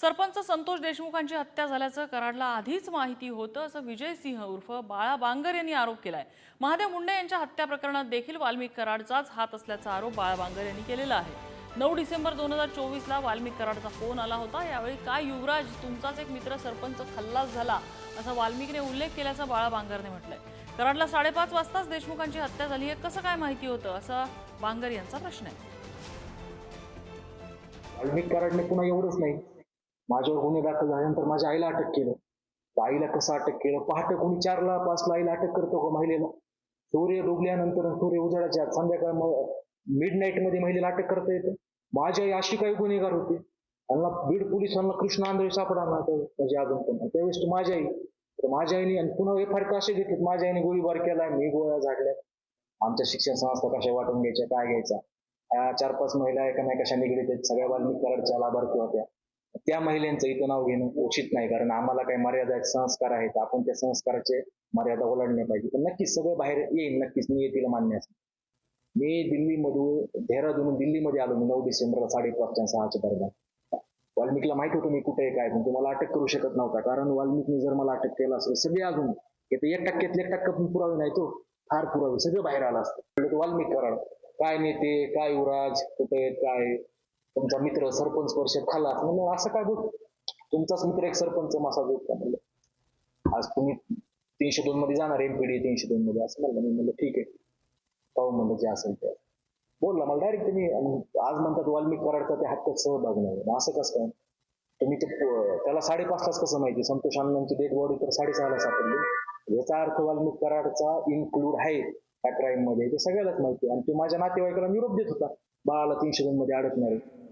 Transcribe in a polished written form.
सरपंच संतोष देशमुखांची हत्या झाल्याचं कराडला आधीच माहिती होतं असं विजय सिंह उर्फ बाळा बांगर यांनी आरोप केलाय। महादेव मुंडे यांच्या हत्या प्रकरणात देखील वाल्मिक कराडचाच हात असल्याचा आरोप बाळा बांगर यांनी केलेला आहे। 9 डिसेंबर 2024 ला वाल्मिक कराडचा फोन आला होता। यावेळी काय युवराज तुमचाच एक मित्र सरपंच खल्लास झाला असा वाल्मिकने उल्लेख केल्याचं बाळा बांगरने म्हटलंय। कराडला 5:30 वाजताच देशमुखांची हत्या झाली हे कसं काय माहिती होतं असा बांगर यांचा प्रश्न आहे। वाल्मिक कराडने पुन्हा एवढंच नाही, माझ्यावर गुन्हे दाखल झाल्यानंतर माझ्या आईला अटक केलं। आईला कसं अटक केलं? पहाटे कोणी 4ला 5ला आईला अटक करतो का महिलेला? सूर्य डुबल्यानंतर सूर्य उजाडाच्या संध्याकाळ मिड नाईट मध्ये महिलेला अटक करता येते? माझी आई अशी काही गुन्हेगार होती, त्यांना बीड पोलिसांना कृष्ण आंधळे सापडा म्हणजे अजून पण त्यावेळेस माझी आई, तर माझ्या आईने आणि पुन्हा एफआयआर कसे घेतलेत? माझ्या आईने गोळीबार केलाय, मी गोळ्या झाडल्यात, आमच्या शिक्षण संस्था कशा वाटून घ्यायच्या, काय घ्यायचा, 4-5 महिला एका नाही कशा निगडीत आहेत, सगळ्या वाल्मिक कराडच्या लाभार्थी होत्या। त्या महिलांचं इथं नाव घेणं उचित नाही, कारण आम्हाला काही मर्यादा आहेत, संस्कार आहेत, आपण त्या संस्काराचे मर्यादा ओलांडणे पाहिजे। पण नक्कीच सगळं बाहेर येईल, नक्कीच मी येतील मान्य असेल। मी दिल्लीमधून देहरादून दिल्लीमध्ये आलो मी 9 डिसेंबरला 5:30-6च्या दरम्यान। वाल्मिकला माहित होतं मी कुठे आहे काय, पण तुम्हाला अटक करू शकत नव्हता, कारण वाल्मिकने जर मला अटक केलं असेल सगळे अजून 1% 1% पण पुरावे नाही, तो फार पुरावे सगळं बाहेर आलं असतं। वाल्मिक कराड काय नेते, काय युवराज, कुठे आहेत, काय तुमचा मित्र सरपंच परिषद खाल्ला म्हणलं, असं काय बोल, तुमचाच मित्र एक सरपंच मासा बोल का म्हणलं, आज तुम्ही 302 मध्ये जाणार एमपीडी 302 मध्ये असं म्हणलं। मी म्हणलं ठीक आहे, पाहू म्हणलं जे असेल ते बोलला मला डायरेक्ट। तुम्ही आज म्हणतात वाल्मिक कराडचा त्या हत्यात सहभाग नाही, असं कसं काय? तुम्ही त्याला 5:30लाच कसं माहिती? संतोष अण्णांची डेड बॉडी तर 6:30ला सापडली, याचा अर्थ वाल्मिक कराडचा इन्क्लूड आहे त्या क्राईम मध्ये, ते सगळ्यालाच माहिती। आणि तो माझ्या नातेवाईकाला निरोप देत होता, बाळाला 302 मध्ये अडकणार आहे।